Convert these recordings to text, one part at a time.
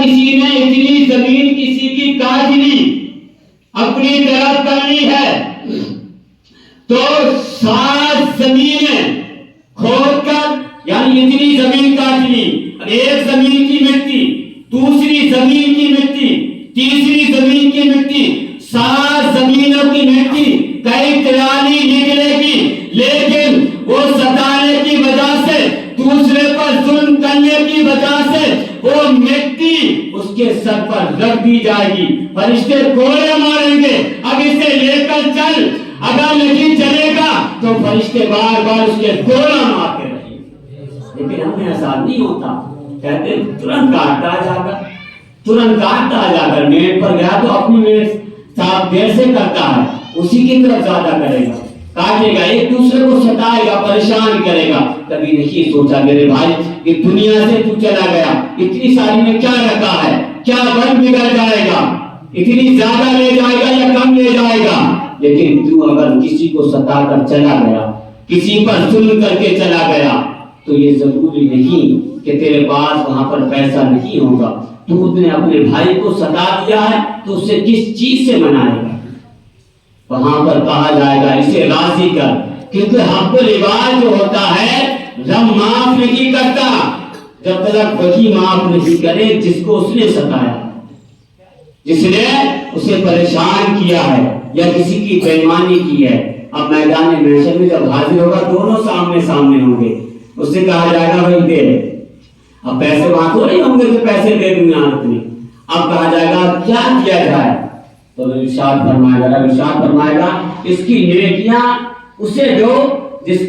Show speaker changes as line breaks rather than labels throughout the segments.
کسی نے اتنی زمین کسی کی کاٹ لی، اپنی طرف کر لی ہے، تو 7 زمینیں کھود کر، یعنی اتنی زمین کاٹ لی، ایک زمین کی مٹی، دوسری زمین کی مٹی، تیسری زمین کی مٹی، 7 زمینوں کی مٹی کئی ٹرالی نکلے گی، لیکن وہ ستانے کی وجہ سے، دوسرے پر ظلم کرنے کی وجہ سے وہ مٹی اس کے سر پر رکھ دی جائے گی، فرشتے گولی ماریں گے، اب اسے لے کر چل، اگر نہیں چلے گا تو فرشتے بار بار اس کے گولا مارتے رہیں گے۔ لیکن ہمیں ایسا نہیں ہوتا، کہتے ترنت کاٹتا جا کر، ترنت کاٹتا جا کر، میٹ پر گیا تو اپنی میٹ صاف دیر سے کرتا ہے، اسی کی طرف زیادہ کرے گا، کاٹے گا، ایک دوسرے کو ستائے گا، پریشان کرے گا۔ کبھی نہیں سوچا میرے بھائی کہ دنیا سے تو چلا گیا، اتنی ساری میں کیا رکھا ہے، کیا بن بگڑ جائے گا، اتنی زیادہ لے جائے گا یا کم لے جائے گا، لیکن تو اگر کسی کو ستا کر چلا گیا، کسی پر ظلم کر کے چلا گیا، تو یہ ضروری نہیں کہ تیرے پاس وہاں پر پیسہ نہیں ہوگا، تو نے اپنے بھائی کو ستا دیا ہے تو اسے کس چیز سے منائے گا؟ وہاں پر کہا جائے گا اسے راضی کر، کیونکہ حق العباد جو ہوتا ہے رب معاف نہیں کرتا جب تک وہی معاف نہیں کرے جس کو اس نے ستایا، جس نے اسے پریشان کیا ہے یا کسی کی بےایمانی کی ہے۔ اب میدان محشر میں جب حاضر ہوگا دونوں سامنے سامنے ہوں گے، اس سے کہا جائے گا بھائی دے، اب پیسے وہاں تو نہیں ہوں گے کہ پیسے دے دوں گا آدمی، اب کہا جائے گا کیا کیا جائے، تو ارشاد فرمائے گا اس کی نیکیاں اسے دو جس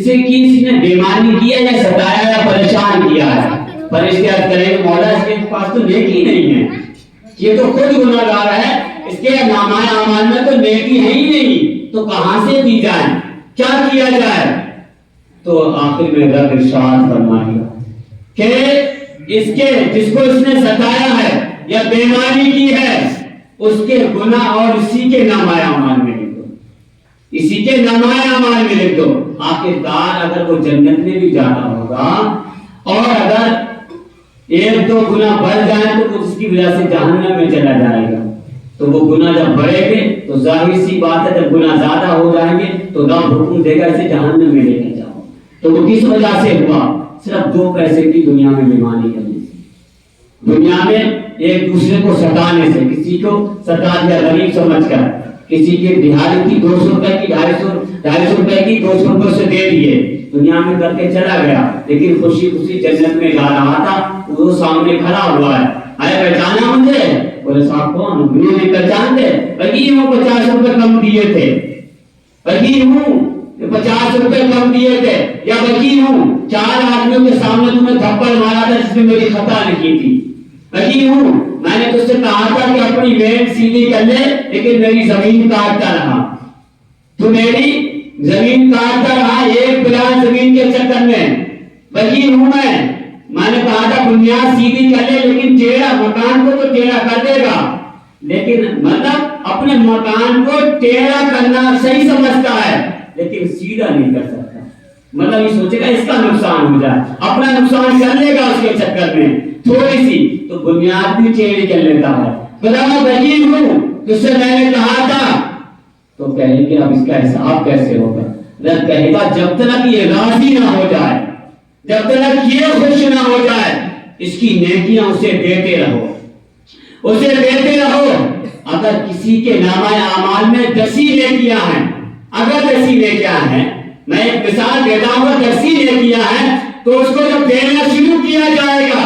سے کی اس نے بےایمانی کی ہے یا ستایا یا پریشان کیا ہے۔ فرشتے عرض کریں گے مولا اس کے پاس تو نیکی نہیں ہے، یہ تو خود گناہ گار ہے، اس کے نامہ اعمال میں تو نیکی ہے ہی نہیں، تو کہاں سے دی جائے، کیا کیا جائے؟ تو آخر میں رب ارشاد فرمائے گا کہ اس کے جس کو اس نے ستایا ہے یا بےایمانی کی ہے اس کے گناہ اور اسی کے نامہ اعمال میں لکھ دو، اسی کے نامہ اعمال میں لکھ دو۔ آخرکار اگر وہ جنت میں بھی جانا ہوگا اور اگر 1-2 گناہ بڑھ جائیں تو وہ اس کی وجہ سے جہنم میں چلا جائے گا، تو وہ گناہ جب بڑھے گے تو ظاہر سی بات ہے جب گناہ زیادہ ہو جائیں گے تو رب حکم دے گا اسے جہنم میں لے کے جاؤ۔ تو وہ کس وجہ سے ہوا؟ صرف 2 پیسے کی دنیا میں بےایمانی کرنے سے، دنیا میں ایک دوسرے کو ستانے سے، کسی کو ستا دیا غریب سمجھ کر، کسی کے دہاڑی کی 200 روپے کی 250 روپے کی 200 روپے سے دے دیے، دنیا میں کر کے چلا گیا، لیکن خوشی خوشی جنت میں جا رہا تھا، وہ سامنے کھڑا ہوا ہے، ارے پہچانا مجھے؟ بولے صاحب کون؟ انہوں نے پہچان دے، بھائی ہوں 50 روپے کم دیے تھے، بھائی ہوں 50 روپے کم دیے تھے، یا بھائی ہوں 4 آدمیوں کے سامنے تمہیں تھپڑ مارا تھا جس میں میری خطا نہیں تھی، بھائی ہوں میں نے تجھ سے کہا تھا کہ اپنی وین سیدھی کر لے لیکن میری زمین کاٹتا رہا، تو میری زمین کاٹتا رہا ایک پلان زمین کے چکر میں، بھائی ہوں میں نے کہا تھا بنیاد سیدھی کر لے لیکن ٹیڑھا مکان کو تو ٹیڑھا کر دے گا، لیکن مطلب اپنے مکان کو ٹیڑھا کرنا صحیح سمجھتا ہے لیکن سیدھا نہیں کر سکتا، مطلب یہ سوچے گا اس کا نقصان ہو جائے، اپنا نقصان کر لے گا اس کے چکر میں تھوڑی سی، تو بنیاد بھی ٹیڑھی کر لیتا ہے۔ خدا میں وکیل ہوں جس سے میں نے کہا تھا، تو کہیں گے اب اس کا حساب کیسے ہوگا؟ رب کہے گا جب تک یہ راضی نہ ہو جائے، جب تک یہ خوش نہ ہو جائے، اس کی نیکیاں اسے دیتے رہو، اسے دیتے رہو۔ اگر کسی کے نامہ اعمال میں 10 نیکیاں ہیں، اگر 10 نیکیاں ہیں، میں ایک مثال دیتا ہوں، 10 نیکیاں ہیں تو اس کو جب دینا شروع کیا جائے گا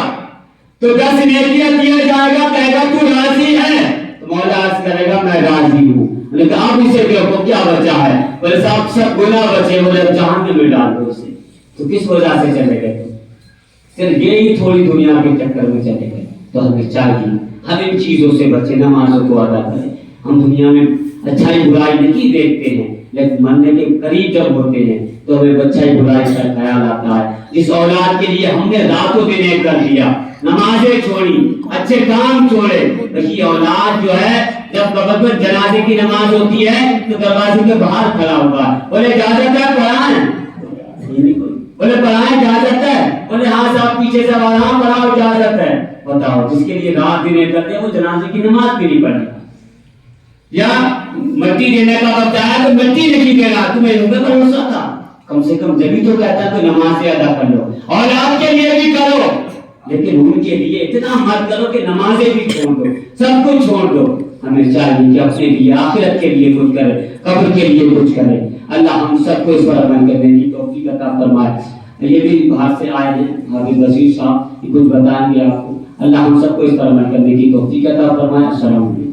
تو 10 نیکیاں دیا جائے گا، کہے گا تو راضی ہے، تو مولا عرض کرے گا میں راضی ہوں، لیکن آپ اسے دیکھو کیا بچا ہے، بولے صاحب سب گناہ بچے، بولے جہنم میں ڈال دو اسے، تو کس وجہ سے چلے گئے؟ صرف یہی تھوڑی دنیا کے چکر میں چلے گئے۔ تو ہمیں چاہیے ہم ان چیزوں سے بچے، نمازوں کو ادا کریں۔ ہم دنیا میں اچھائی برائی نہیں دیکھتے ہیں، لیکن مرنے کے قریب جب ہوتے ہیں تو ہمیں اچھائی برائی کا خیال آتا ہے۔ جس اولاد کے لیے ہم نے راتوں دن ایک کر دیا، نمازیں چھوڑی، اچھے کام چھوڑے، وہی اولاد جو ہے جب قبر پر جنازے کی نماز ہوتی ہے تو دروازے کے باہر کھڑا ہوگا، بولے اجازت ہے پڑھائیں، بولے پڑھائیں اجازت ہے، بولے ہاں صاحب پیچھے سے ہاں پڑھاؤ اجازت ہے، بتاؤ جس کے لیے رات دن کرتے ہیں وہ جنازے کی نماز بھی نہیں پڑھے گا، یا مٹی دینے کا وقت آیا تو مٹی نہیں دے رہا، تمہیں ان پہ بھروسہ تھا، کم سے کم جبھی تو کہتا ہے تو نماز ادا کر لو، اور آپ کے لیے بھی کرو، لیکن ان کے لیے اتنا مت کرو کہ نمازیں بھی چھوڑ دو، سب کچھ چھوڑ دو۔ ہمیں چاہیے کہ اپنے لیے آخرت کے لیے کچھ کرے، قبر کے لیے کچھ کرے۔ اللہ ہم سب کو اس پر عمل کرنے کی توفیق عطا فرمائے۔ یہ بھی باہر سے آئے ہیں حافظ بشیر صاحب، یہ کچھ بتائیں گے آپ کو۔ اللہ ہم سب کو اس پر عمل کرنے کی توفیق عطا فرمائے۔ السلام علیکم۔